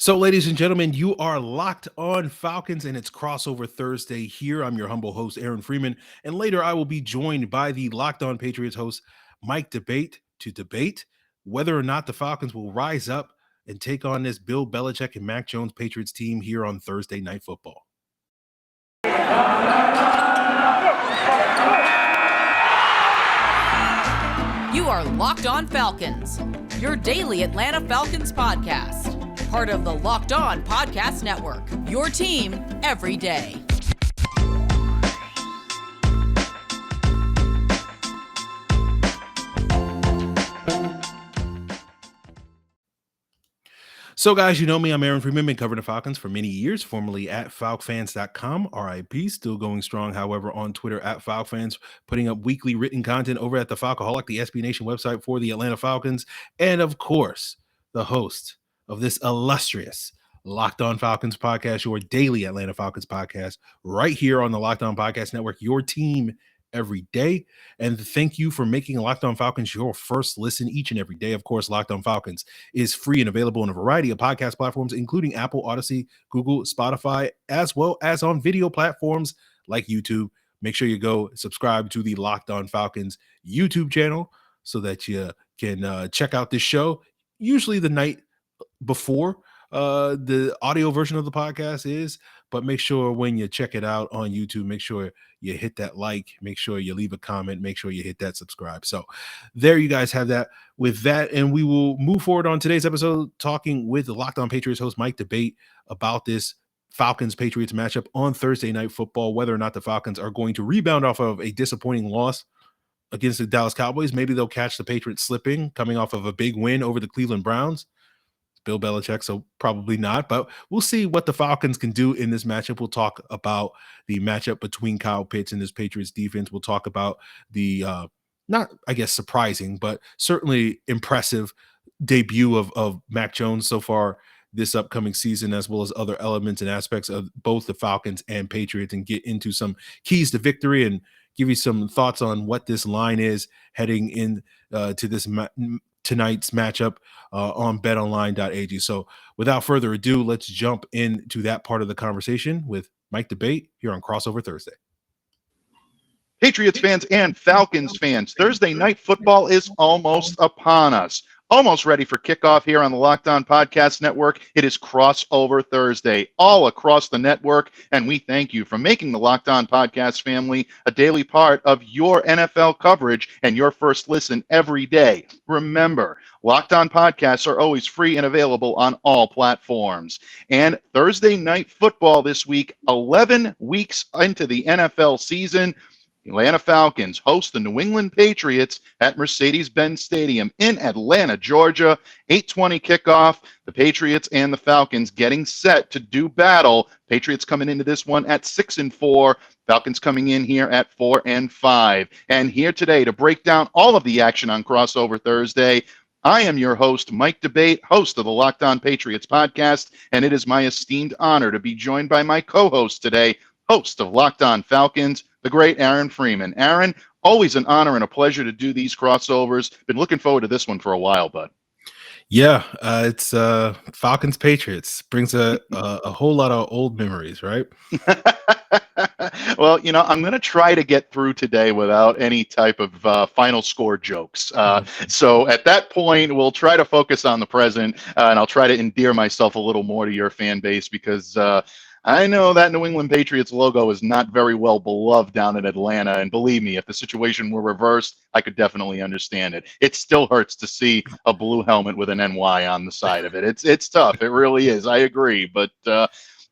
So, ladies and gentlemen, you are locked on Falcons, and it's crossover Thursday here. I'm your humble host, Aaron Freeman, and later I will be joined by the Locked On Patriots host, Mike Debate, to debate whether or not the Falcons will rise up and take on this Bill Belichick and Mac Jones Patriots team here on Thursday Night Football. You are Locked On Falcons, your daily Atlanta Falcons podcast. Part of the Locked On Podcast Network, your team every day. So, guys, you know me. I'm Aaron Freeman, been covering the Falcons for many years, formerly at FalcFans.com, RIP, still going strong, however, on Twitter at FalcFans, putting up weekly written content over at the Falcoholic, the SB Nation website for the Atlanta Falcons, and, of course, the host of this illustrious Locked On Falcons podcast, your daily Atlanta Falcons podcast, right here on the Locked On Podcast Network, your team every day. And thank you for making Locked On Falcons your first listen each and every day. Of course, Locked On Falcons is free and available on a variety of podcast platforms, including Apple, Odyssey, Google, Spotify, as well as on video platforms like YouTube. Make sure you go subscribe to the Locked On Falcons YouTube channel so that you can check out this show, usually the night before the audio version of the podcast is, but make sure when you check it out on YouTube, make sure you hit that like, make sure you leave a comment, make sure you hit that subscribe. So there you guys have that with that. And we will move forward on today's episode talking with the Locked On Patriots host Mike Debate about this Falcons Patriots matchup on Thursday Night Football, whether or not the Falcons are going to rebound off of a disappointing loss against the Dallas Cowboys. Maybe they'll catch the Patriots slipping, coming off of a big win over the Cleveland Browns. Bill Belichick, so probably not, but we'll see what the Falcons can do in this matchup. We'll talk about the matchup between Kyle Pitts and this Patriots defense. We'll talk about the not, I guess, surprising, but certainly impressive debut of Mac Jones so far this upcoming season, as well as other elements and aspects of both the Falcons and Patriots, and get into some keys to victory and give you some thoughts on what this line is heading in to this tonight's matchup on BetOnline AG. So without further ado, let's jump into that part of the conversation with Mike Debate here on Crossover Thursday. Patriots fans and Falcons fans, Thursday Night Football is almost upon us. Almost ready for kickoff here on the Locked On Podcast Network. It is Crossover Thursday all across the network, and we thank you for making the Locked On Podcast family a daily part of your NFL coverage and your first listen every day. Remember, Locked On Podcasts are always free and available on all platforms. And Thursday Night Football this week, 11 weeks into the NFL season, Atlanta Falcons host the New England Patriots at Mercedes-Benz Stadium in Atlanta, Georgia. 8:20 kickoff. The Patriots and the Falcons getting set to do battle. Patriots coming into this one at 6-4. Falcons coming in here at 4-5. And here today to break down all of the action on Crossover Thursday, I am your host, Mike Debate, host of the Locked On Patriots podcast, and it is my esteemed honor to be joined by my co-host today, host of Locked On Falcons, the great Aaron Freeman. Aaron, always an honor and a pleasure to do these crossovers. Been looking forward to this one for a while, bud. Yeah, it's Falcons Patriots. Brings a whole lot of old memories, right? Well, I'm going to try to get through today without any type of final score jokes. So at that point, we'll try to focus on the present, and I'll try to endear myself a little more to your fan base because I know that New England Patriots logo is not very well beloved down in Atlanta, and believe me, if the situation were reversed, I could definitely understand it. It still hurts to see a blue helmet with an NY on the side of it. It's tough. It really is. I agree. But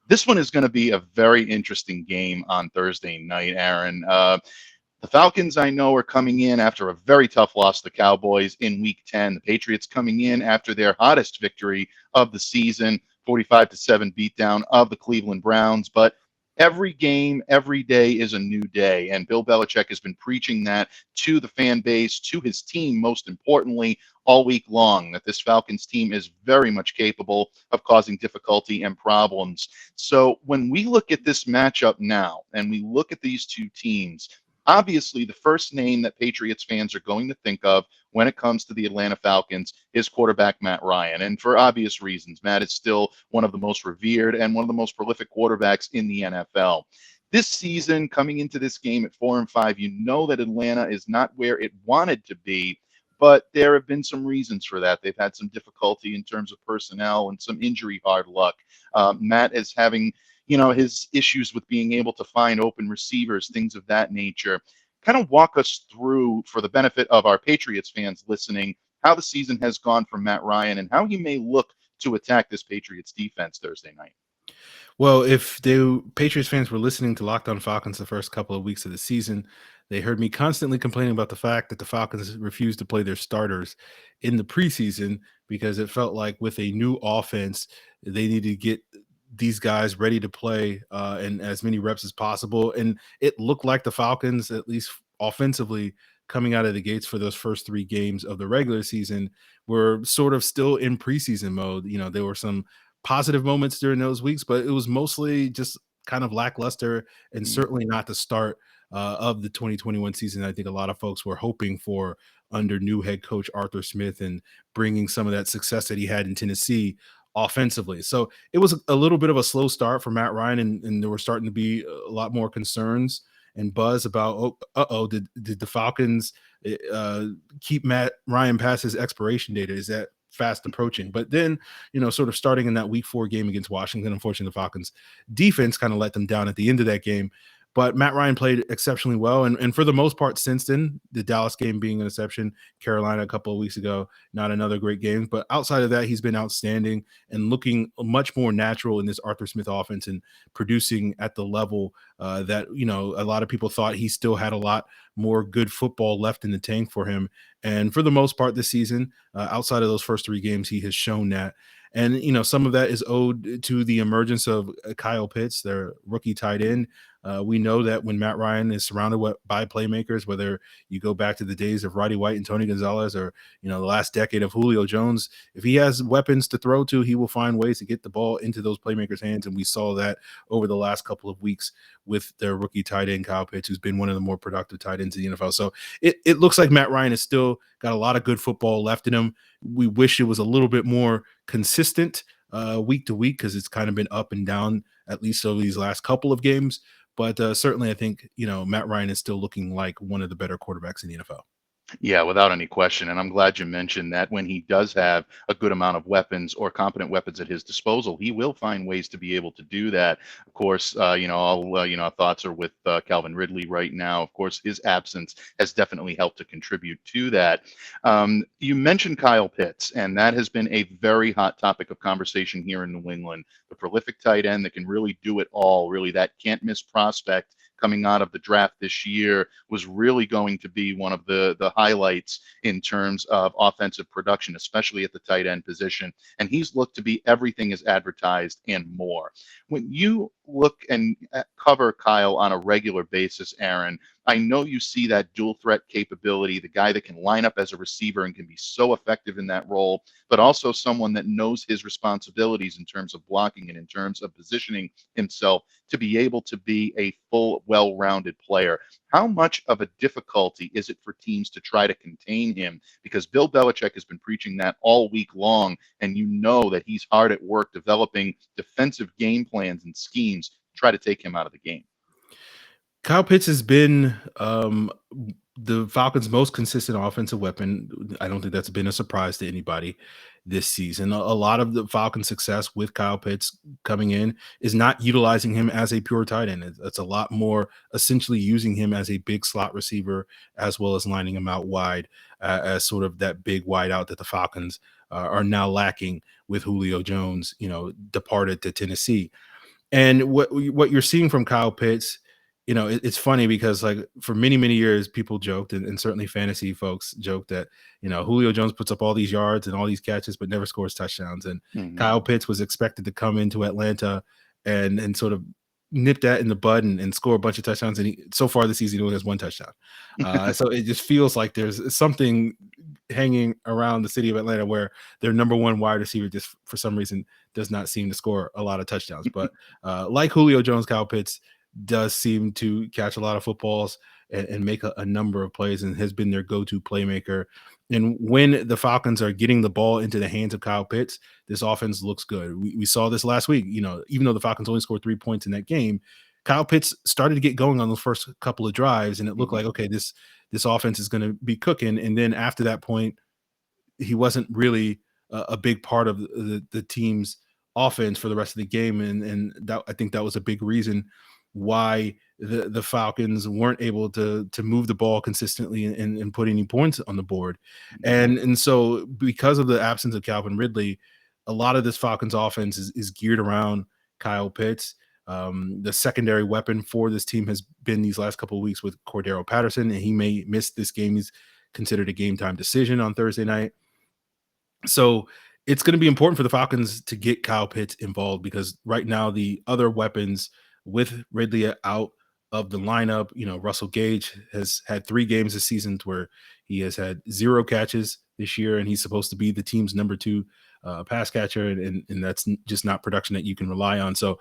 this one is going to be a very interesting game on Thursday night, Aaron. The Falcons, I know, are coming in after a very tough loss to the Cowboys in Week 10. The Patriots coming in after their hottest victory of the season, 45-7 beatdown of the Cleveland Browns. But every game, every day is a new day. And Bill Belichick has been preaching that to the fan base, to his team, most importantly, all week long, that this Falcons team is very much capable of causing difficulty and problems. So when we look at this matchup now, and we look at these two teams, Obviously, the first name that Patriots fans are going to think of when it comes to the Atlanta Falcons is quarterback Matt Ryan. And for obvious reasons, Matt is still one of the most revered and one of the most prolific quarterbacks in the NFL. This season, coming into this game at 4-5, you know that Atlanta is not where it wanted to be, but there have been some reasons for that. They've had some difficulty in terms of personnel and some injury hard luck. Matt is having, his issues with being able to find open receivers, things of that nature. Kind of walk us through, for the benefit of our Patriots fans listening, how the season has gone for Matt Ryan and how he may look to attack this Patriots defense Thursday night. Well, if the Patriots fans were listening to Locked On Falcons the first couple of weeks of the season, they heard me constantly complaining about the fact that the Falcons refused to play their starters in the preseason because it felt like with a new offense, they needed to get these guys ready to play and as many reps as possible. And it looked like the Falcons, at least offensively, coming out of the gates for those first 3 games of the regular season, were sort of still in preseason mode. There were some positive moments during those weeks, but it was mostly just kind of lackluster and certainly not the start of the 2021 season. I think a lot of folks were hoping for under new head coach Arthur Smith and bringing some of that success that he had in Tennessee offensively. So it was a little bit of a slow start for Matt Ryan, and there were starting to be a lot more concerns and buzz about, did the Falcons keep Matt Ryan past his expiration date? Is that fast approaching? But then, sort of starting in that week 4 game against Washington, unfortunately, the Falcons defense kind of let them down at the end of that game. But Matt Ryan played exceptionally well. And for the most part, since then, the Dallas game being an exception, Carolina a couple of weeks ago, not another great game. But outside of that, he's been outstanding and looking much more natural in this Arthur Smith offense and producing at the level that, a lot of people thought he still had a lot more good football left in the tank for him. And for the most part this season, outside of those first 3 games, he has shown that. And, some of that is owed to the emergence of Kyle Pitts, their rookie tight end. We know that when Matt Ryan is surrounded by playmakers, whether you go back to the days of Roddy White and Tony Gonzalez or, the last decade of Julio Jones, if he has weapons to throw to, he will find ways to get the ball into those playmakers' hands. And we saw that over the last couple of weeks with their rookie tight end, Kyle Pitts, who's been one of the more productive tight ends in the NFL. So it looks like Matt Ryan has still got a lot of good football left in him. We wish it was a little bit more consistent week to week because it's kind of been up and down, at least over these last couple of games. But certainly I think, Matt Ryan is still looking like one of the better quarterbacks in the NFL. Yeah, without any question. And I'm glad you mentioned that when he does have a good amount of weapons or competent weapons at his disposal, he will find ways to be able to do that. Of course, our thoughts are with Calvin Ridley right now. Of course, his absence has definitely helped to contribute to that. You mentioned Kyle Pitts, and that has been a very hot topic of conversation here in New England. The prolific tight end that can really do it all, really that can't miss prospect coming out of the draft this year was really going to be one of the highlights in terms of offensive production, especially at the tight end position. And he's looked to be everything as advertised and more. When you look and cover Kyle on a regular basis, Aaron, I know you see that dual threat capability, the guy that can line up as a receiver and can be so effective in that role, but also someone that knows his responsibilities in terms of blocking and in terms of positioning himself to be able to be a full, well-rounded player. How much of a difficulty is it for teams to try to contain him? Because Bill Belichick has been preaching that all week long, and you know that he's hard at work developing defensive game plans and schemes to try to take him out of the game. Kyle Pitts has been the Falcons' most consistent offensive weapon. I don't think that's been a surprise to anybody this season. A lot of the Falcons' success with Kyle Pitts coming in is not utilizing him as a pure tight end. It's a lot more essentially using him as a big slot receiver as well as lining him out wide as sort of that big wide out that the Falcons are now lacking with Julio Jones, departed to Tennessee. And what you're seeing from Kyle Pitts, it's funny because like for many, many years, people joked and certainly fantasy folks joked that, Julio Jones puts up all these yards and all these catches, but never scores touchdowns. And Kyle Pitts was expected to come into Atlanta and sort of nip that in the bud and score a bunch of touchdowns. And so far this season, he only has 1 touchdown. So it just feels like there's something hanging around the city of Atlanta where their number 1 wide receiver just for some reason does not seem to score a lot of touchdowns. But like Julio Jones, Kyle Pitts does seem to catch a lot of footballs and make a number of plays, and has been their go-to playmaker. And when the Falcons are getting the ball into the hands of Kyle Pitts, this offense looks good. We saw this last week. Even though the Falcons only scored 3 points in that game, Kyle Pitts started to get going on those first couple of drives, and it looked Mhm. like, okay, this offense is going to be cooking. And then after that point, he wasn't really a big part of the team's offense for the rest of the game, and that, I think that was a big reason why the Falcons weren't able to move the ball consistently and put any points on the board. Mhm. And so because of the absence of Calvin Ridley, a lot of this Falcons offense is geared around Kyle Pitts. The secondary weapon for this team has been these last couple of weeks with Cordarrelle Patterson, and he may miss this game. He's considered a game time decision on Thursday night. So it's going to be important for the Falcons to get Kyle Pitts involved, because right now the other weapons with Ridley out of the lineup, Russell Gage has had 3 games this season where he has had 0 catches this year, and he's supposed to be the team's number 2 pass catcher, and that's just not production that you can rely on. So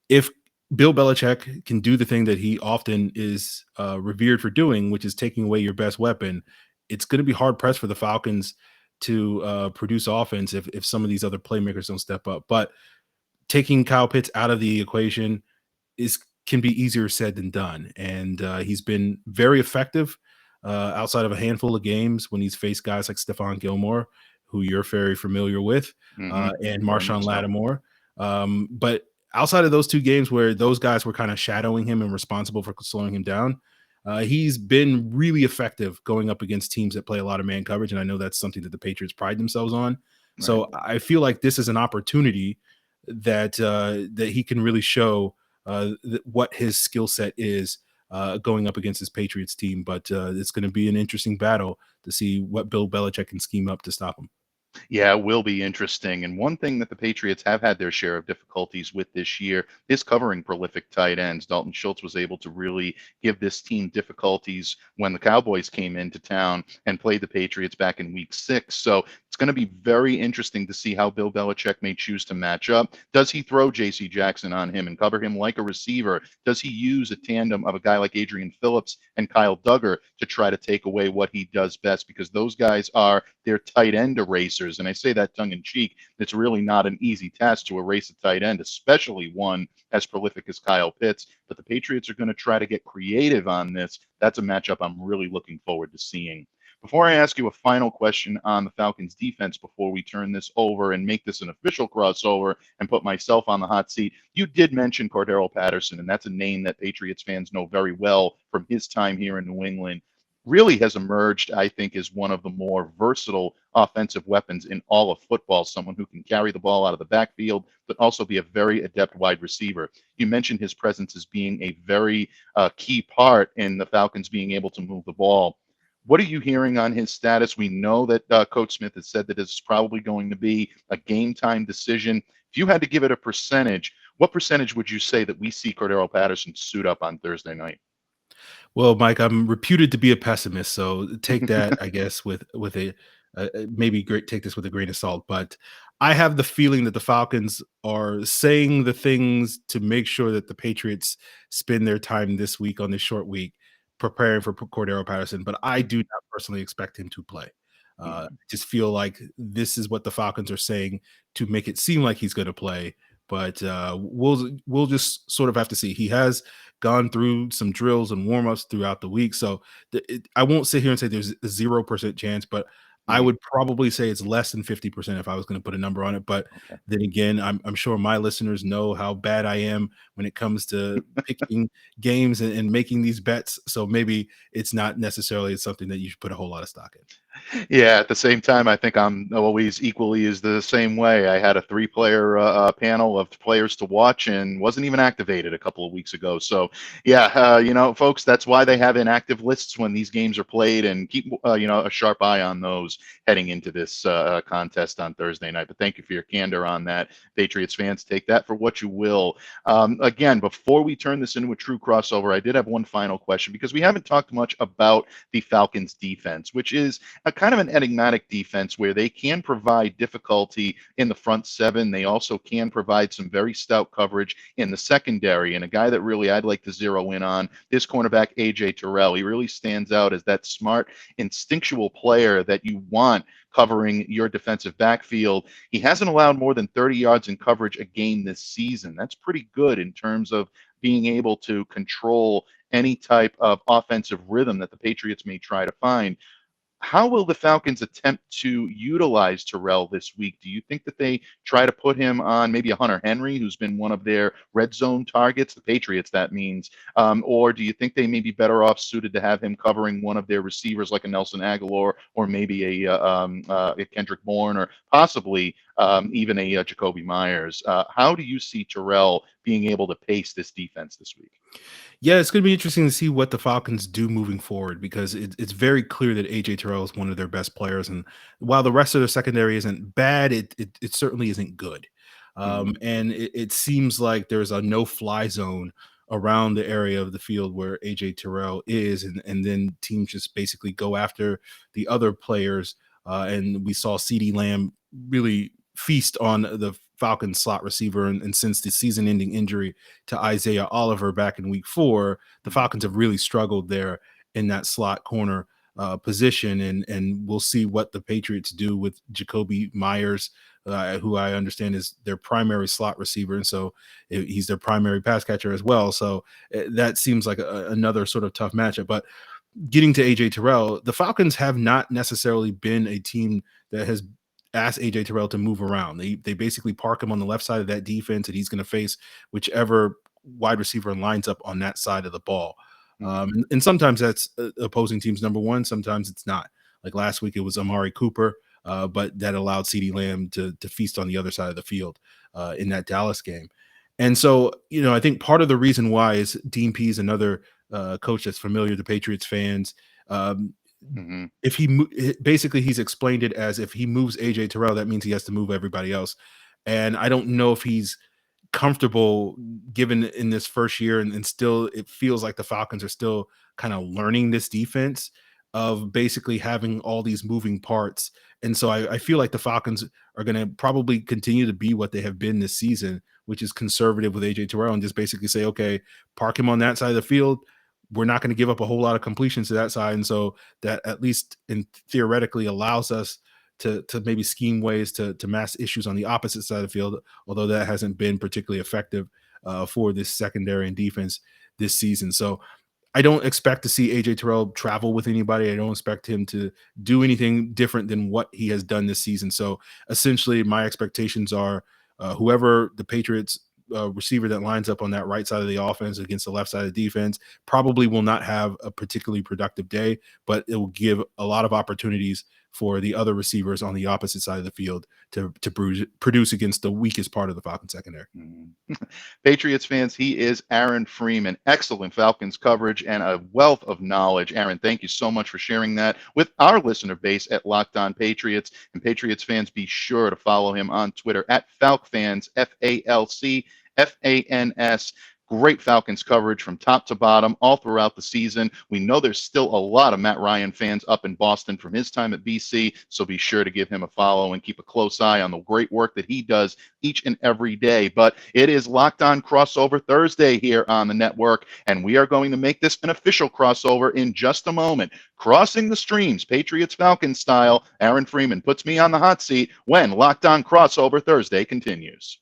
if Bill Belichick can do the thing that he often is revered for doing, which is taking away your best weapon, it's going to be hard pressed for the Falcons to produce offense if some of these other playmakers don't step up. But taking Kyle Pitts out of the equation can be easier said than done, and he's been very effective outside of a handful of games when he's faced guys like Stephon Gilmore, who you're very familiar with, Mhm. and Very much Marshawn so. Lattimore. But outside of those 2 games where those guys were kind of shadowing him and responsible for slowing him down, he's been really effective going up against teams that play a lot of man coverage, and I know that's something that the Patriots pride themselves on. Right. So I feel like this is an opportunity that he can really show what his skill set is going up against his Patriots team. But it's going to be an interesting battle to see what Bill Belichick can scheme up to stop him. Yeah, it will be interesting. And one thing that the Patriots have had their share of difficulties with this year is covering prolific tight ends. Dalton Schultz was able to really give this team difficulties when the Cowboys came into town and played the Patriots back in week 6. So it's going to be very interesting to see how Bill Belichick may choose to match up. Does he throw J.C. Jackson on him and cover him like a receiver? Does he use a tandem of a guy like Adrian Phillips and Kyle Duggar to try to take away what he does best? Because those guys are their tight end erasers. And I say that tongue in cheek. It's really not an easy task to erase a tight end, especially one as prolific as Kyle Pitts. But the Patriots are going to try to get creative on this. That's a matchup I'm really looking forward to seeing. Before I ask you a final question on the Falcons defense, before we turn this over and make this an official crossover and put myself on the hot seat, you did mention Cordarrelle Patterson, and that's a name that Patriots fans know very well from his time here in New England. Really has emerged, I think, as one of the more versatile offensive weapons in all of football, someone who can carry the ball out of the backfield, but also be a very adept wide receiver. You mentioned his presence as being a very key part in the Falcons being able to move the ball. What are you hearing on his status? We know that Coach Smith has said that it's probably going to be a game time decision. If you had to give it a percentage, what percentage would you say that we see Cordarrelle Patterson suit up on Thursday night? Well, Mike, I'm reputed to be a pessimist, so take that, I guess, with a maybe great. Take this with a grain of salt, but I have the feeling that the Falcons are saying the things to make sure that the Patriots spend their time this week on this short week preparing for Cordero Patterson. But I do not personally expect him to play. I Mhm. just feel like this is what the Falcons are saying to make it seem like he's going to play. But we'll just sort of have to see. He has gone through some drills and warm-ups throughout the week. So I won't sit here and say there's a 0% chance, but I Mhm. would probably say it's less than 50% if I was going to put a number on it. But Okay. then again, I'm sure my listeners know how bad I am when it comes to picking games and making these bets. So maybe it's not necessarily something that you should put a whole lot of stock in. Yeah, at the same time, I think I'm always equally is the same way. I had a three-player panel of players to watch and wasn't even activated a couple of weeks ago. So, yeah, folks, that's why they have inactive lists when these games are played, and keep a sharp eye on those heading into this contest on Thursday night. But thank you for your candor on that, Patriots fans. Take that for what you will. Again, before we turn this into a true crossover, I did have one final question because we haven't talked much about the Falcons defense, which is a kind of an enigmatic defense where they can provide difficulty in the front seven. They also can provide some very stout coverage in the secondary. And a guy that really I'd like to zero in on, this cornerback, A.J. Terrell. He really stands out as that smart, instinctual player that you want covering your defensive backfield. He hasn't allowed more than 30 yards in coverage a game this season. That's pretty good in terms of being able to control any type of offensive rhythm that the Patriots may try to find. How will the Falcons attempt to utilize Terrell this week? Do you think that they try to put him on maybe a Hunter Henry, who's been one of their red zone targets, the Patriots, that means? Or do you think they may be better off suited to have him covering one of their receivers like a Nelson Aguilar or maybe a Kendrick Bourne or possibly even a Jacoby Myers? How do you see Terrell being able to pace this defense this week? Yeah, it's going to be interesting to see what the Falcons do moving forward because it's very clear that AJ Terrell is one of their best players, and while the rest of their secondary isn't bad, it certainly isn't good. Mhm. And it seems like there's a no-fly zone around the area of the field where AJ Terrell is, and then teams just basically go after the other players. And we saw CD Lamb really feast on the Falcons slot receiver, and since the season-ending injury to Isaiah Oliver back in week 4, the Mhm. Falcons have really struggled there in that slot corner position. And we'll see what the Patriots do with Jacoby Myers, who I understand is their primary slot receiver. And so he's their primary pass catcher as well. So that seems like another sort of tough matchup. But getting to AJ Terrell, the Falcons have not necessarily been a team that has asked AJ Terrell to move around. They basically park him on the left side of that defense, and he's going to face whichever wide receiver lines up on that side of the ball. Mhm. And sometimes that's opposing teams number one. Sometimes it's not. Like last week, it was Amari Cooper, but that allowed CeeDee Lamb to feast on the other side of the field in that Dallas game. And so, I think part of the reason why is Dean Pease, another coach that's familiar to Patriots fans. Um, Mhm. if basically he's explained it as if he moves AJ Terrell, that means he has to move everybody else. And I don't know if he's comfortable given in this first year, and still it feels like the Falcons are still kind of learning this defense of basically having all these moving parts. And so I feel like the Falcons are going to probably continue to be what they have been this season, which is conservative with AJ Terrell, and just basically say, okay, park him on that side of the field. We're not going to give up a whole lot of completions to that side. And so that at least theoretically allows us to maybe scheme ways to mask issues on the opposite side of the field, although that hasn't been particularly effective for this secondary and defense this season. So I don't expect to see AJ Terrell travel with anybody. I don't expect him to do anything different than what he has done this season. So essentially, my expectations are whoever the Patriots receiver that lines up on that right side of the offense against the left side of the defense probably will not have a particularly productive day, but it will give a lot of opportunities for the other receivers on the opposite side of the field to produce against the weakest part of the Falcons secondary. Mhm. Patriots fans, he is Aaron Freeman. Excellent Falcons coverage and a wealth of knowledge. Aaron, thank you so much for sharing that with our listener base at Locked On Patriots. And Patriots fans, be sure to follow him on Twitter at FalcFans, FalcFans. Great Falcons coverage from top to bottom all throughout the season. We know there's still a lot of Matt Ryan fans up in Boston from his time at BC, so be sure to give him a follow and keep a close eye on the great work that he does each and every day. But it is Locked On Crossover Thursday here on the network, and we are going to make this an official crossover in just a moment. Crossing the streams, Patriots Falcons style, Aaron Freeman puts me on the hot seat when Locked On Crossover Thursday continues.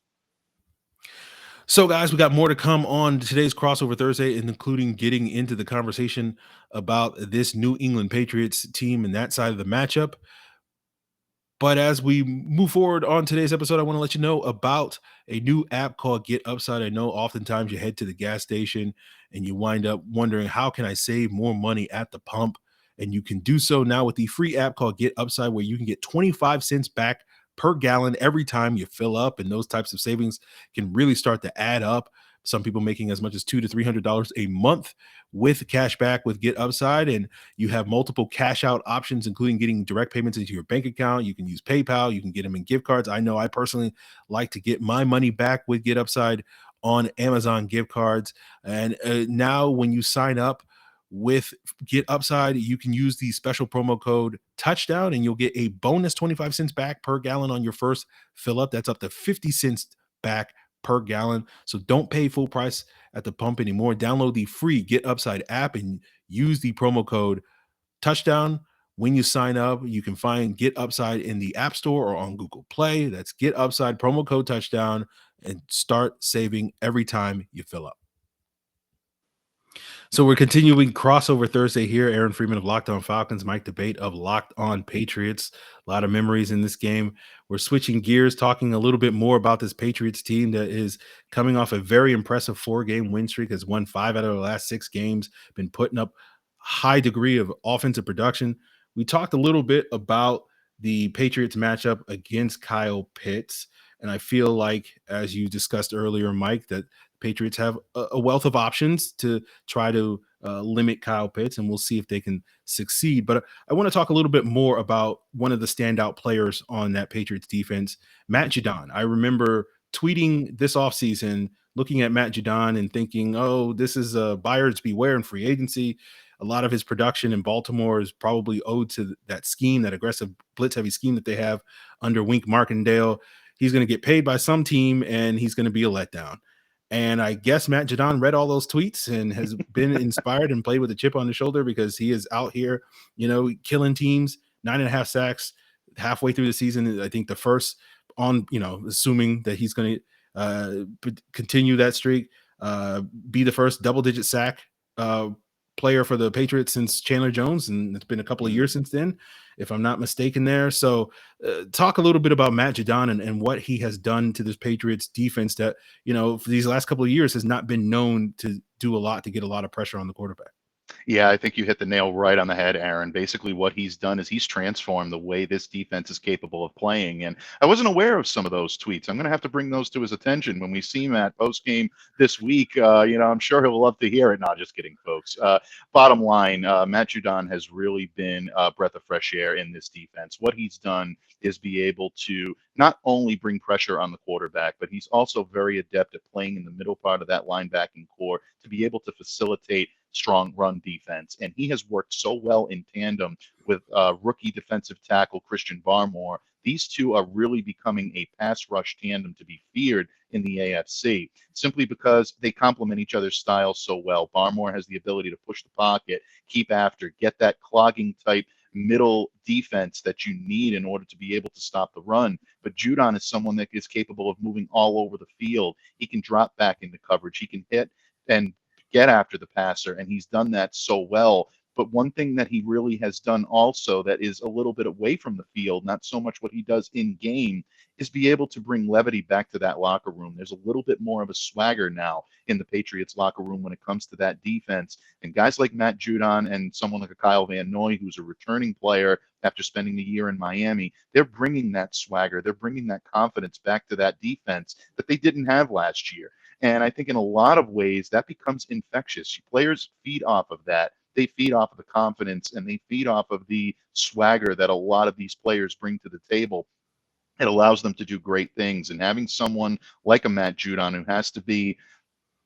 So, guys, we got more to come on today's crossover Thursday, including getting into the conversation about this New England Patriots team and that side of the matchup. But as we move forward on today's episode, I want to let you know about a new app called Getupside. I know oftentimes you head to the gas station and you wind up wondering, how can I save more money at the pump? And you can do so now with the free app called Getupside, where you can get 25 cents back per gallon every time you fill up. And those types of savings can really start to add up. Some people making as much as $200 to $300 a month with cash back with Getupside. And you have multiple cash out options, including getting direct payments into your bank account. You can use PayPal. You can get them in gift cards. I know I personally like to get my money back with Getupside on Amazon gift cards. And now when you sign up with Get Upside, you can use the special promo code touchdown and you'll get a bonus 25 cents back per gallon on your first fill up. That's up to 50 cents back per gallon. So don't pay full price at the pump anymore. Download the free Get Upside app and use the promo code touchdown when you sign up. You can find Get Upside in the App Store or on Google Play. That's Get Upside, promo code touchdown, and start saving every time you fill up. So we're continuing crossover Thursday here. Aaron Freeman of Locked On Falcons, Mike Debate of Locked On Patriots. A lot of memories in this game. We're switching gears, talking a little bit more about this Patriots team that is coming off a very impressive 4-game win streak, has won 5 out of the last 6 games, been putting up high degree of offensive production. We talked a little bit about the Patriots matchup against Kyle Pitts, and I feel like, as you discussed earlier, Mike, that Patriots have a wealth of options to try to limit Kyle Pitts, and we'll see if they can succeed. But I want to talk a little bit more about one of the standout players on that Patriots defense, Matt Judon. I remember tweeting this offseason, looking at Matt Judon and thinking, oh, this is a buyer's beware in free agency. A lot of his production in Baltimore is probably owed to that scheme, that aggressive blitz-heavy scheme that they have under Wink Martindale. He's going to get paid by some team, and he's going to be a letdown. And I guess Matt Judon read all those tweets and has been inspired and played with a chip on his shoulder, because he is out here, killing teams. 9.5 sacks halfway through the season. I think the first on, assuming that he's going to continue that streak, be the first double-digit sack player for the Patriots since Chandler Jones, and it's been a couple of years since then, if I'm not mistaken there. So talk a little bit about Matt Judon and what he has done to this Patriots defense that, for these last couple of years has not been known to do a lot to get a lot of pressure on the quarterback. Yeah, I think you hit the nail right on the head, Aaron. Basically, what he's done is he's transformed the way this defense is capable of playing. And I wasn't aware of some of those tweets. I'm going to have to bring those to his attention when we see Matt post-game this week. I'm sure he'll love to hear it. Not just kidding, folks. Bottom line, Matt Judon has really been a breath of fresh air in this defense. What he's done is be able to not only bring pressure on the quarterback, but he's also very adept at playing in the middle part of that linebacking core to be able to facilitate strong run defense. And he has worked so well in tandem with rookie defensive tackle Christian Barmore. These two are really becoming a pass rush tandem to be feared in the AFC, simply because they complement each other's styles so well. Barmore has the ability to push the pocket, keep after, get that clogging type middle defense that you need in order to be able to stop the run. But Judon is someone that is capable of moving all over the field. He can drop back into coverage. He can hit and get after the passer, and he's done that so well. But one thing that he really has done also that is a little bit away from the field, not so much what he does in game, is be able to bring levity back to that locker room. There's a little bit more of a swagger now in the Patriots locker room when it comes to that defense. And guys like Matt Judon and someone like a Kyle Van Noy, who's a returning player after spending the year in Miami, they're bringing that swagger. They're bringing that confidence back to that defense that they didn't have last year. And I think in a lot of ways that becomes infectious. Players feed off of that. They feed off of the confidence, and they feed off of the swagger that a lot of these players bring to the table. It allows them to do great things. And having someone like a Matt Judon who has to be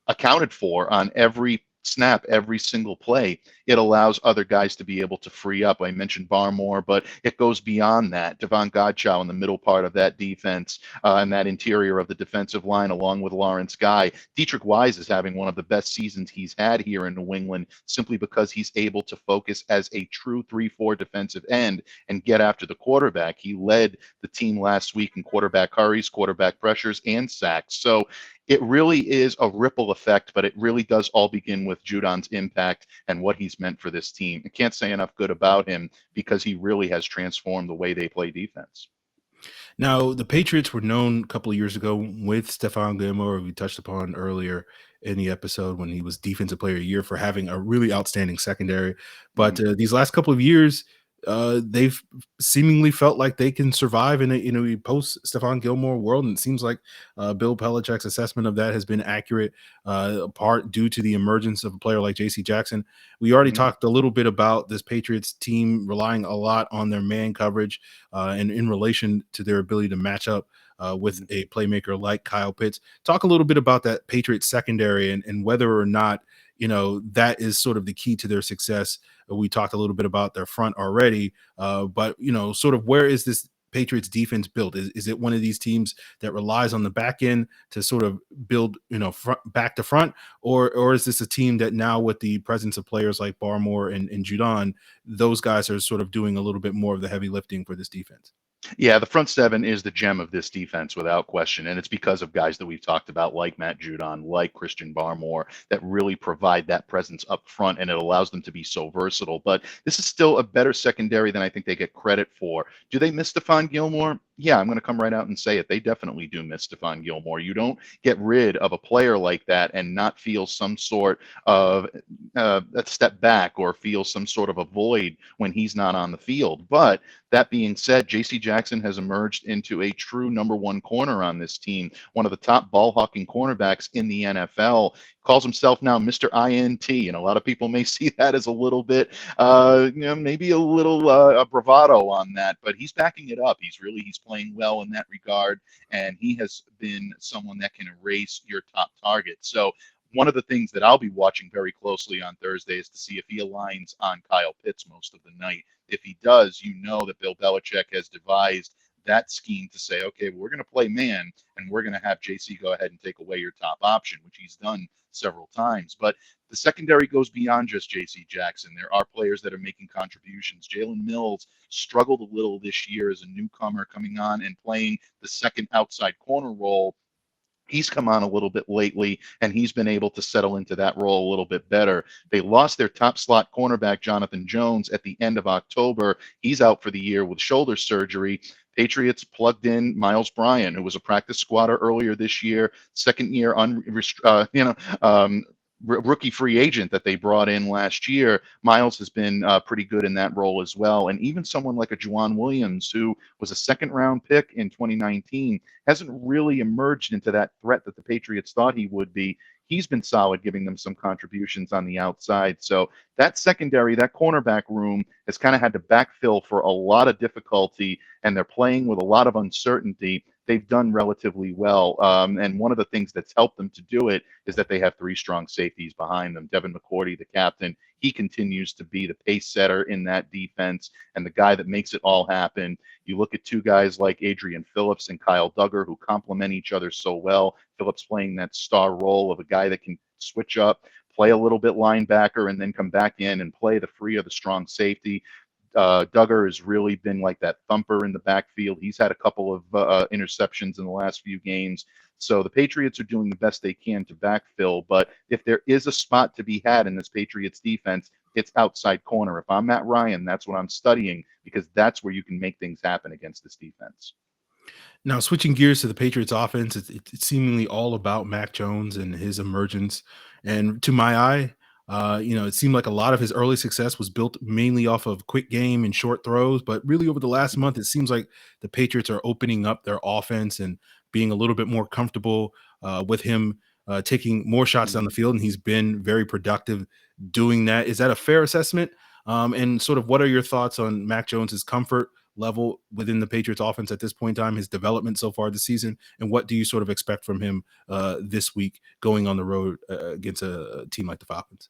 accounted for on every snap, every single play, it allows other guys to be able to free up. I mentioned Barmore, but it goes beyond that. Devon Godchow in the middle part of that defense and that interior of the defensive line, along with Lawrence Guy. Dietrich Wise is having one of the best seasons he's had here in New England, simply because he's able to focus as a true 3-4 defensive end and get after the quarterback. He led the team last week in quarterback hurries, quarterback pressures, and sacks. So it really is a ripple effect, but it really does all begin with Judon's impact and what he's meant for this team. I can't say enough good about him because he really has transformed the way they play defense. Now, the Patriots were known a couple of years ago with Stephon Gilmore, we touched upon earlier in the episode when he was Defensive Player of the Year, for having a really outstanding secondary. But these last couple of years, they've seemingly felt like they can survive in a post Stephon Gilmore world, and it seems like Bill Belichick's assessment of that has been accurate, part due to the emergence of a player like J.C. Jackson. We already talked a little bit about this Patriots team relying a lot on their man coverage, and in relation to their ability to match up with a playmaker like Kyle Pitts. Talk a little bit about that Patriots secondary and whether or not that is sort of the key to their success. We talked a little bit about their front already, but sort of where is this Patriots defense built? Is it one of these teams that relies on the back end to sort of build, back to front, or is this a team that now, with the presence of players like Barmore and Judon, those guys are sort of doing a little bit more of the heavy lifting for this defense? Yeah, the front seven is the gem of this defense without question. And it's because of guys that we've talked about, like Matt Judon, like Christian Barmore, that really provide that presence up front, and it allows them to be so versatile. But this is still a better secondary than I think they get credit for. Do they miss Stephon Gilmore? Yeah, I'm going to come right out and say it. They definitely do miss Stephon Gilmore. You don't get rid of a player like that and not feel some sort of a step back or feel some sort of a void when he's not on the field. But that being said, J.C. Jackson has emerged into a true number one corner on this team, one of the top ball hawking cornerbacks in the NFL. Calls himself now Mr. INT, and a lot of people may see that as a little bit, maybe a little a bravado on that, but he's backing it up. He's playing well in that regard, and he has been someone that can erase your top target. So one of the things that I'll be watching very closely on Thursday is to see if he aligns on Kyle Pitts most of the night. If he does, that Bill Belichick has devised that scheme to say, okay, we're going to play man, and we're going to have JC go ahead and take away your top option, which he's done several times. But the secondary goes beyond just JC Jackson. There are players that are making contributions. Jalen Mills struggled a little this year as a newcomer coming on and playing the second outside corner role. He's come on a little bit lately, and he's been able to settle into that role a little bit better. They lost their top slot cornerback, Jonathan Jones, at the end of October. He's out for the year with shoulder surgery. Patriots plugged in Miles Bryant, who was a practice squatter earlier this year, second year rookie free agent that they brought in last year. Miles has been pretty good in that role as well. And even someone like a Juwan Williams, who was a second round pick in 2019, hasn't really emerged into that threat that the Patriots thought he would be. He's been solid, giving them some contributions on the outside. So that secondary, that cornerback room has kind of had to backfill for a lot of difficulty, and they're playing with a lot of uncertainty. They've done relatively well. And one of the things that's helped them to do it is that they have three strong safeties behind them. Devin McCourty, the captain, he continues to be the pace setter in that defense and the guy that makes it all happen. You look at two guys like Adrian Phillips and Kyle Duggar, who complement each other so well. Phillips playing that star role of a guy that can switch up, play a little bit linebacker, and then come back in and play the free or the strong safety. Duggar has really been like that thumper in the backfield. He's had a couple of interceptions in the last few games. So the Patriots are doing the best they can to backfill. But if there is a spot to be had in this Patriots defense, it's outside corner. If I'm Matt Ryan, that's what I'm studying, because that's where you can make things happen against this defense. Now, switching gears to the Patriots offense, it's seemingly all about Mac Jones and his emergence. And to my eye, it seemed like a lot of his early success was built mainly off of quick game and short throws. But really, over the last month, it seems like the Patriots are opening up their offense and being a little bit more comfortable with him taking more shots down the field. And he's been very productive doing that. Is that a fair assessment? And sort of what are your thoughts on Mac Jones's comfort level within the Patriots offense at this point in time, his development so far this season, and what do you sort of expect from him this week going on the road against a team like the Falcons?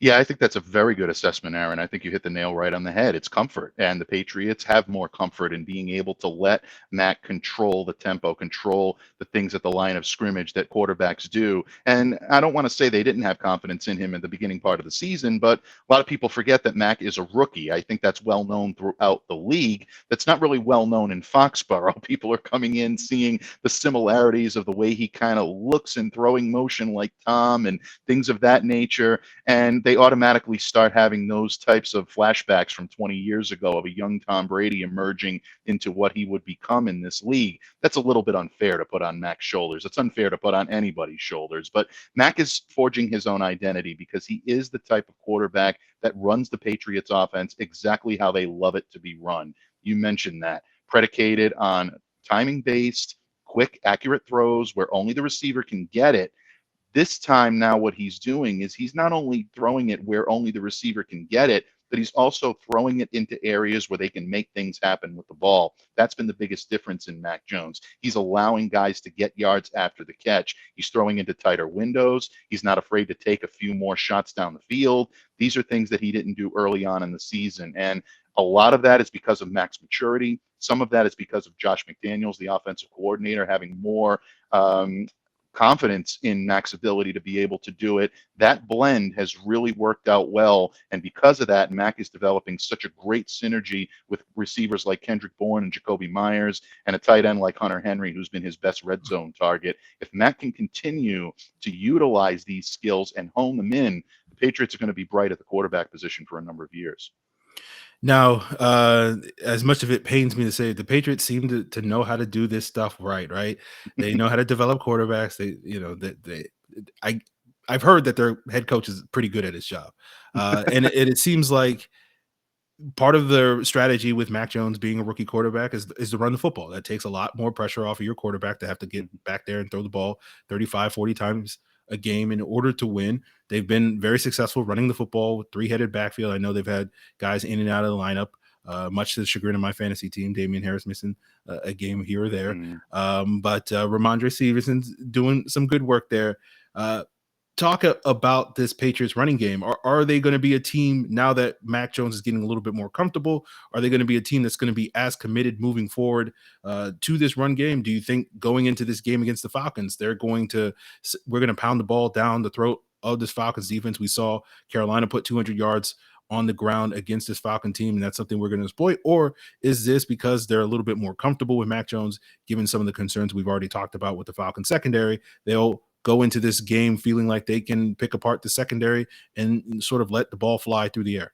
Yeah, I think that's a very good assessment, Aaron. I think you hit the nail right on the head. It's comfort, and the Patriots have more comfort in being able to let Mac control the tempo, control the things at the line of scrimmage that quarterbacks do. And I don't want to say they didn't have confidence in him in the beginning part of the season, but a lot of people forget that Mac is a rookie. I think that's well known throughout the league. That's not really well known in Foxborough. People are coming in, seeing the similarities of the way he kind of looks in throwing motion like Tom and things of that nature. And they automatically start having those types of flashbacks from 20 years ago of a young Tom Brady emerging into what he would become in this league. That's a little bit unfair to put on Mac's shoulders. It's unfair to put on anybody's shoulders. But Mac is forging his own identity because he is the type of quarterback that runs the Patriots offense exactly how they love it to be run. You mentioned that, predicated on timing-based, quick, accurate throws where only the receiver can get it. This time now what he's doing is he's not only throwing it where only the receiver can get it, but he's also throwing it into areas where they can make things happen with the ball. That's been the biggest difference in Mac Jones. He's allowing guys to get yards after the catch. He's throwing into tighter windows. He's not afraid to take a few more shots down the field. These are things that he didn't do early on in the season. And a lot of that is because of Mac's maturity. Some of that is because of Josh McDaniels, the offensive coordinator, having more confidence in Mac's ability to be able to do it. That blend has really worked out well. And because of that, Mac is developing such a great synergy with receivers like Kendrick Bourne and Jacoby Myers and a tight end like Hunter Henry, who's been his best red zone target. If Mac can continue to utilize these skills and hone them in, the Patriots are going to be bright at the quarterback position for a number of years. Now, as much of it pains me to say, the Patriots seem to know how to do this stuff right? They know how to develop quarterbacks. I've heard that their head coach is pretty good at his job. And it seems like part of their strategy with Mac Jones being a rookie quarterback is to run the football. That takes a lot more pressure off of your quarterback to have to get back there and throw the ball 35, 40 times a game in order to win. They've been very successful running the football with three-headed backfield. I know they've had guys in and out of the lineup, much to the chagrin of my fantasy team. Damian Harris missing a game here or there. But Ramondre Stevenson's doing some good work there. Talk about this Patriots running game. Are they going to be a team now that Mac Jones is getting a little bit more comfortable? Are they going to be a team that's going to be as committed moving forward to this run game? Do you think going into this game against the Falcons, we're going to pound the ball down the throat of this Falcons defense? We saw Carolina put 200 yards on the ground against this Falcon team, and that's something we're going to exploit? Or is this because they're a little bit more comfortable with Mac Jones, given some of the concerns we've already talked about with the Falcon secondary? They'll go into this game feeling like they can pick apart the secondary and sort of let the ball fly through the air.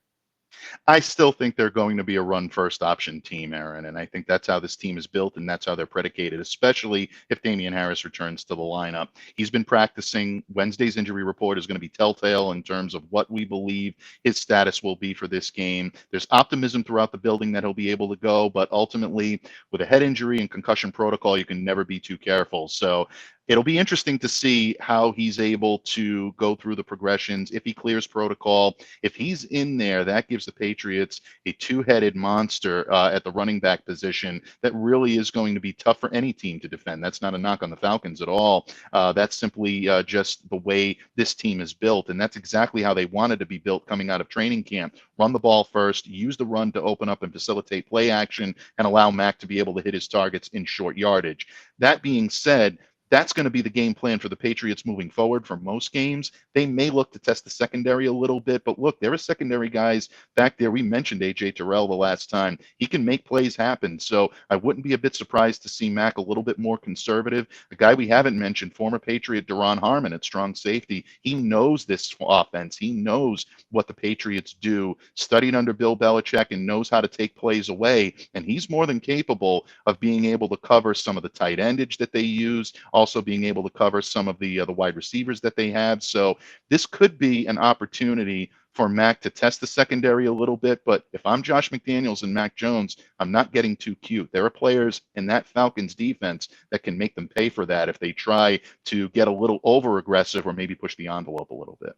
I still think they're going to be a run first option team, Aaron. And I think that's how this team is built and that's how they're predicated, especially if Damian Harris returns to the lineup. He's been practicing. Wednesday's injury report is going to be telltale in terms of what we believe his status will be for this game. There's optimism throughout the building that he'll be able to go, but ultimately with a head injury and concussion protocol, you can never be too careful. So it'll be interesting to see how he's able to go through the progressions. If he clears protocol, if he's in there, that gives the Patriots a two-headed monster at the running back position that really is going to be tough for any team to defend. That's not a knock on the Falcons at all. That's simply just the way this team is built, and that's exactly how they wanted to be built coming out of training camp. Run the ball first, use the run to open up and facilitate play action, and allow Mac to be able to hit his targets in short yardage. That being said, that's going to be the game plan for the Patriots moving forward for most games. They may look to test the secondary a little bit, but look, there are secondary guys back there. We mentioned A.J. Terrell the last time. He can make plays happen, so I wouldn't be a bit surprised to see Mac a little bit more conservative. A guy we haven't mentioned, former Patriot Duron Harmon at strong safety. He knows this offense. He knows what the Patriots do, studied under Bill Belichick and knows how to take plays away, and he's more than capable of being able to cover some of the tight endage that they use, also being able to cover some of the wide receivers that they have. So this could be an opportunity for Mac to test the secondary a little bit. But if I'm Josh McDaniels and Mac Jones, I'm not getting too cute. There are players in that Falcons defense that can make them pay for that if they try to get a little over aggressive or maybe push the envelope a little bit.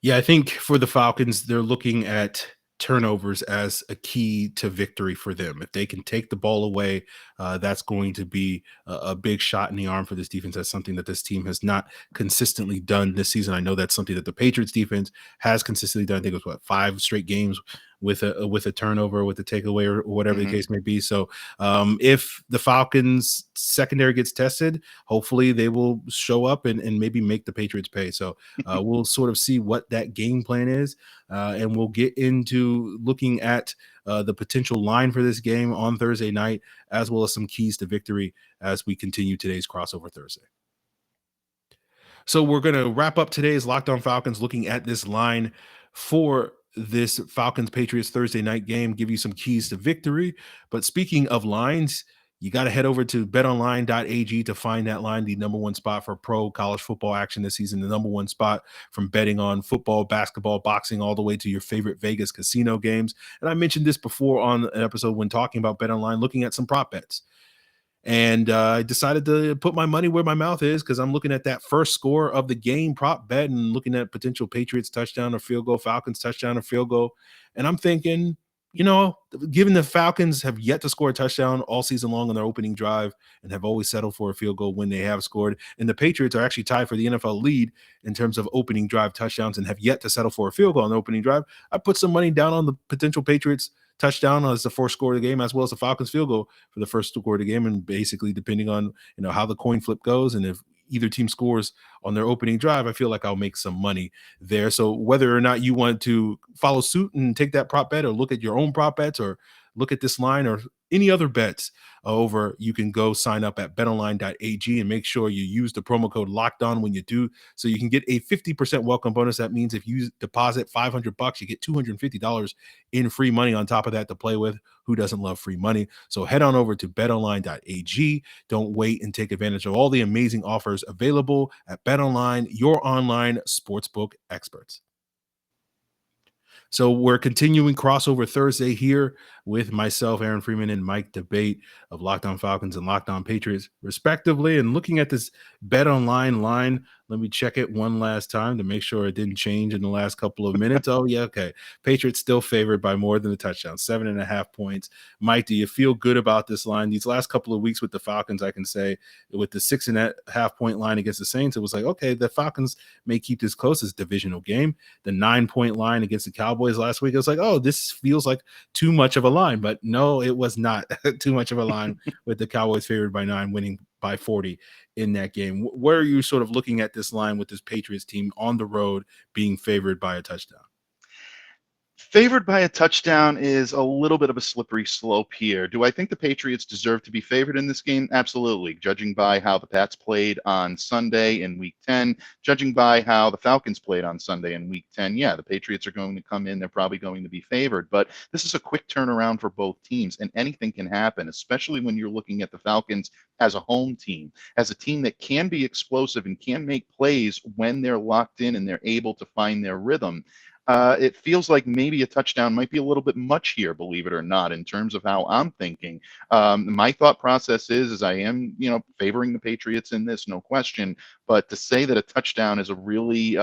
Yeah, I think for the Falcons, they're looking at turnovers as a key to victory for them. If they can take the ball away, that's going to be a big shot in the arm for this defense. That's something that this team has not consistently done this season. I know that's something that the Patriots defense has consistently done. I think it was 5 straight games with a turnover, with a takeaway, or whatever the case may be. So if the Falcons secondary gets tested, hopefully they will show up and maybe make the Patriots pay. So we'll sort of see what that game plan is. And we'll get into looking at the potential line for this game on Thursday night, as well as some keys to victory as we continue today's Crossover Thursday. So we're going to wrap up today's Locked On Falcons looking at this line for this Falcons Patriots Thursday night game, give you some keys to victory. But speaking of lines, you got to head over to betonline.ag to find that line, the number one spot for pro college football action this season, the number one spot from betting on football, basketball, boxing, all the way to your favorite Vegas casino games. And I mentioned this before on an episode when talking about BetOnline, looking at some prop bets. And I decided to put my money where my mouth is because I'm looking at that first score of the game prop bet and looking at potential Patriots touchdown or field goal, Falcons touchdown or field goal. And I'm thinking, you know, given the Falcons have yet to score a touchdown all season long on their opening drive and have always settled for a field goal when they have scored, and the Patriots are actually tied for the NFL lead in terms of opening drive touchdowns and have yet to settle for a field goal on the opening drive, I put some money down on the potential Patriots touchdown as the first score of the game, as well as the Falcons field goal for the first score of the game. And basically, depending on how the coin flip goes, and if either team scores on their opening drive, I feel like I'll make some money there. So whether or not you want to follow suit and take that prop bet, or look at your own prop bets, or look at this line or any other bets over, you can go sign up at betonline.ag and make sure you use the promo code locked on when you do, so you can get a 50% welcome bonus. That means if you deposit $500, you get $250 in free money on top of that to play with. Who doesn't love free money? So head on over to betonline.ag. Don't wait, and take advantage of all the amazing offers available at BetOnline, your online sportsbook experts. So we're continuing crossover Thursday here with myself, Aaron Freeman, and Mike Debate of Locked On Falcons and Locked On Patriots, respectively. And looking at this BetOnline line, let me check it one last time to make sure it didn't change in the last couple of minutes. Oh, yeah, okay. Patriots still favored by more than a touchdown, 7.5 points. Mike, do you feel good about this line? These last couple of weeks with the Falcons, I can say, with the 6.5 point line against the Saints, it was like, okay, the Falcons may keep this close as divisional game. The 9-point line against the Cowboys last week, it was like, oh, this feels like too much of a line. But no, it was not too much of a line with the Cowboys favored by 9, winning by 40 in that game. Where are you sort of looking at this line with this Patriots team on the road being favored by a touchdown? Favored by a touchdown is a little bit of a slippery slope here. Do I think the Patriots deserve to be favored in this game? Absolutely. Judging by how the Pats played on Sunday in Week 10, judging by how the Falcons played on Sunday in Week 10, yeah, the Patriots are going to come in. They're probably going to be favored. But this is a quick turnaround for both teams, and anything can happen, especially when you're looking at the Falcons as a home team, as a team that can be explosive and can make plays when they're locked in and they're able to find their rhythm. It feels like maybe a touchdown might be a little bit much here, believe it or not, in terms of how I'm thinking. My thought process is I am, favoring the Patriots in this, no question. But to say that a touchdown is a really,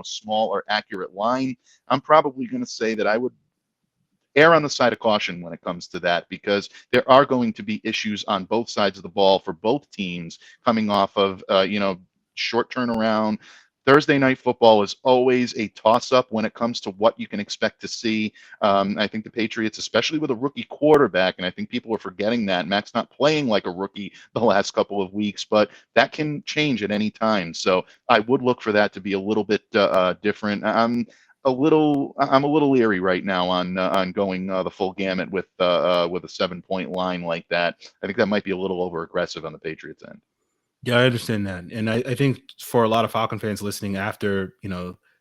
small or accurate line, I'm probably going to say that I would err on the side of caution when it comes to that, because there are going to be issues on both sides of the ball for both teams coming off of, short turnaround. Thursday night football is always a toss-up when it comes to what you can expect to see. I think the Patriots, especially with a rookie quarterback, and I think people are forgetting that Mac's not playing like a rookie the last couple of weeks, but that can change at any time. So I would look for that to be a little bit different. I'm a little leery right now on going the full gamut with a 7-point line like that. I think that might be a little over aggressive on the Patriots end. Yeah, I understand that. And I think for a lot of Falcon fans listening after,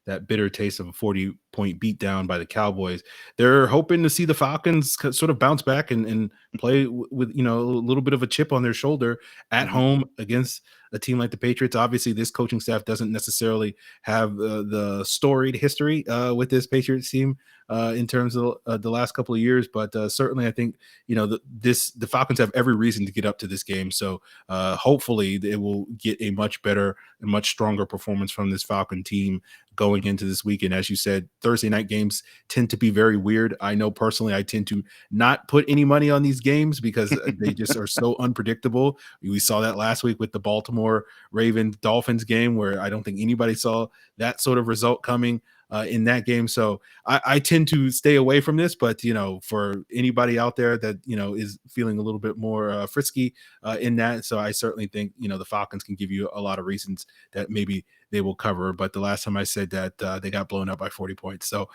that bitter taste of a 40-point beatdown by the Cowboys, they're hoping to see the Falcons sort of bounce back and play with, a little bit of a chip on their shoulder at home against a team like the Patriots. Obviously, this coaching staff doesn't necessarily have the storied history with this Patriots team in terms of the last couple of years. But certainly, I think, the Falcons have every reason to get up to this game. So hopefully they will get a much better and much stronger performance from this Falcon team going into this weekend. As you said, Thursday night games tend to be very weird. I know personally I tend to not put any money on these games because they just are so unpredictable. We saw that last week with the Baltimore Ravens Dolphins game, where I don't think anybody saw that sort of result coming in that game. So I tend to stay away from this, but for anybody out there that is feeling a little bit more frisky in that, so I certainly think the Falcons can give you a lot of reasons that maybe they will cover. But the last time I said that, they got blown up by 40 points. So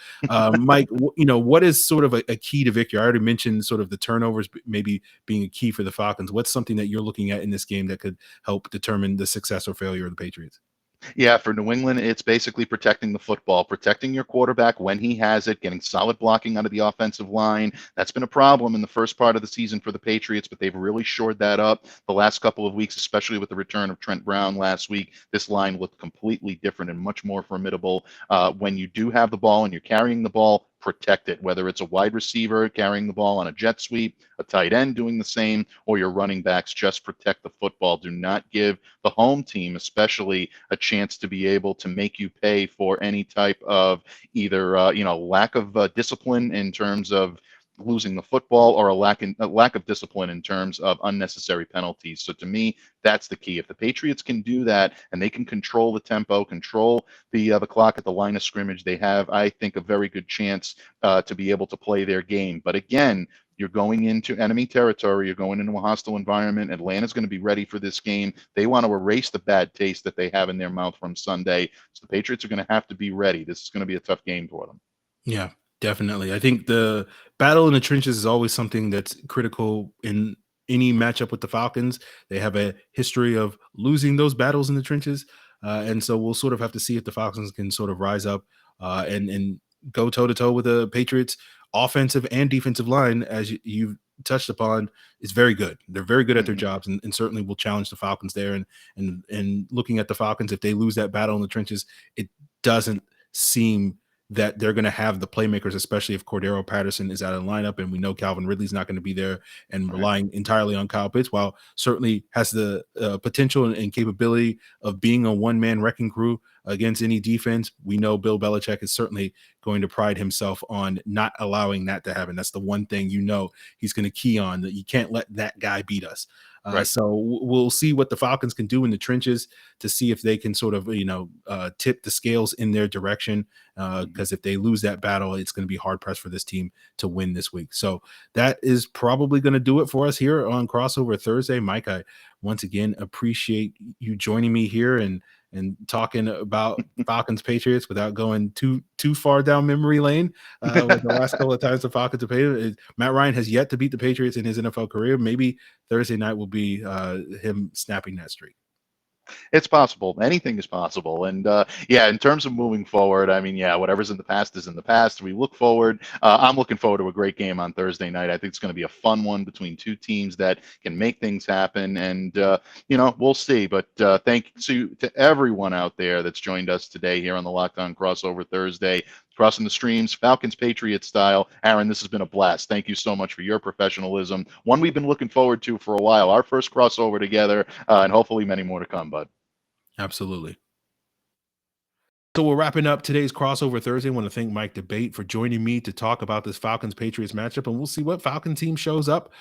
Mike, what is sort of a key to victory? I already mentioned sort of the turnovers maybe being a key for the Falcons. What's something that you're looking at in this game that could help determine the success or failure of the Patriots? Yeah, for New England, it's basically protecting the football, protecting your quarterback when he has it, getting solid blocking out of the offensive line. That's been a problem in the first part of the season for the Patriots, but they've really shored that up the last couple of weeks, especially with the return of Trent Brown last week. This line looked completely different and much more formidable. When you do have the ball and you're carrying the ball, protect it, whether it's a wide receiver carrying the ball on a jet sweep, a tight end doing the same, or your running backs. Just protect the football. Do not give the home team, especially, a chance to be able to make you pay for any type of either lack of discipline in terms of losing the football, or a lack of discipline in terms of unnecessary penalties. So to me, that's the key. If the Patriots can do that and they can control the tempo, control the clock at the line of scrimmage, they have, I think, a very good chance to be able to play their game. But again, you're going into enemy territory. You're going into a hostile environment. Atlanta's going to be ready for this game. They want to erase the bad taste that they have in their mouth from Sunday. So the Patriots are going to have to be ready. This is going to be a tough game for them. Yeah, definitely. I think the battle in the trenches is always something that's critical in any matchup with the Falcons. They have a history of losing those battles in the trenches. And so we'll sort of have to see if the Falcons can sort of rise up and go toe to toe with the Patriots offensive and defensive line, as you've touched upon, is very good. They're very good at their jobs, and certainly will challenge the Falcons there. And looking at the Falcons, if they lose that battle in the trenches, it doesn't seem that they're going to have the playmakers, especially if Cordarrelle Patterson is out of the lineup, and we know Calvin Ridley's not going to be there, and Right. relying entirely on Kyle Pitts, while certainly has the potential and capability of being a one-man wrecking crew against any defense. We know Bill Belichick is certainly going to pride himself on not allowing that to happen. That's the one thing he's going to key on, that you can't let that guy beat us. Right. So we'll see what the Falcons can do in the trenches to see if they can sort of, tip the scales in their direction. Because if they lose that battle, it's going to be hard pressed for this team to win this week. So that is probably going to do it for us here on Crossover Thursday. Mike, I once again appreciate you joining me here and talking about Falcons Patriots without going too far down memory lane. With the last couple of times the Falcons have played, Matt Ryan has yet to beat the Patriots in his NFL career. Maybe Thursday night will be him snapping that streak. It's possible. Anything is possible. And in terms of moving forward, I mean, whatever's in the past is in the past. We look forward. I'm looking forward to a great game on Thursday night. I think it's going to be a fun one between two teams that can make things happen. And, we'll see. But thank you to everyone out there that's joined us today here on the Locked On Crossover Thursday. Crossing the streams, Falcons Patriots style. Aaron, this has been a blast. Thank you so much for your professionalism. One we've been looking forward to for a while. Our first crossover together, and hopefully many more to come, bud. Absolutely. So we're wrapping up today's Crossover Thursday. I want to thank Mike Debate for joining me to talk about this Falcons-Patriots matchup, and we'll see what Falcon team shows up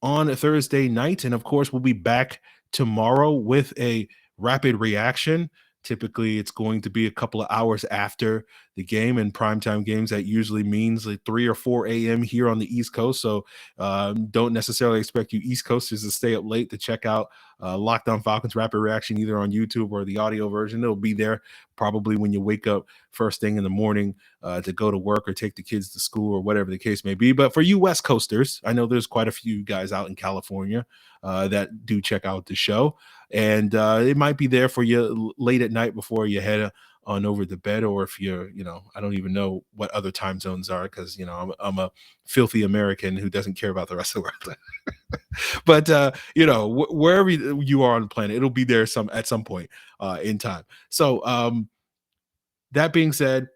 on Thursday night. And of course, we'll be back tomorrow with a rapid reaction. Typically, it's going to be a couple of hours after the game, and primetime games, that usually means like 3 or 4 a.m. here on the East Coast. So don't necessarily expect you East Coasters to stay up late to check out Locked On Falcons Rapid Reaction, either on YouTube or the audio version. It'll be there probably when you wake up first thing in the morning to go to work or take the kids to school or whatever the case may be. But for you West Coasters, I know there's quite a few guys out in California that do check out the show. And it might be there for you late at night before you head on over to bed, or if you're, I don't even know what other time zones are, because, I'm a filthy American who doesn't care about the rest of the world. But, wherever you are on the planet, it'll be there at some point in time. So that being said,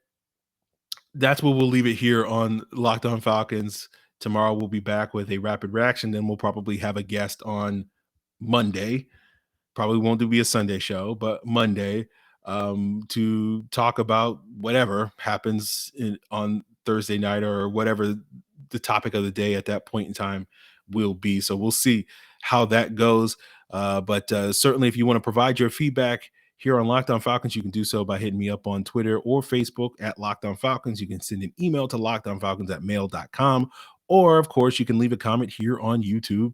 that's where we'll leave it here on Locked On Falcons. Tomorrow we'll be back with a rapid reaction. Then we'll probably have a guest on Monday. Probably won't be a Sunday show, but Monday, to talk about whatever happens on Thursday night, or whatever the topic of the day at that point in time will be. So we'll see how that goes. But certainly, if you want to provide your feedback here on Locked On Falcons, you can do so by hitting me up on Twitter or Facebook at Locked On Falcons. You can send an email to lockedonfalcons@mail.com, or of course, you can leave a comment here on YouTube.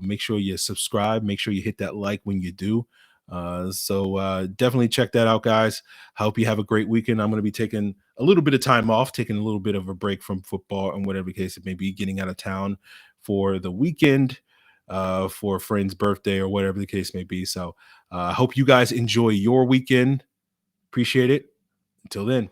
Make sure you subscribe. Make sure you hit that like when you do. So definitely check that out, guys. I hope you have a great weekend. I'm going to be taking a little bit of time off, taking a little bit of a break from football and whatever case it may be, getting out of town for the weekend, for a friend's birthday or whatever the case may be. So I hope you guys enjoy your weekend. Appreciate it. Until then.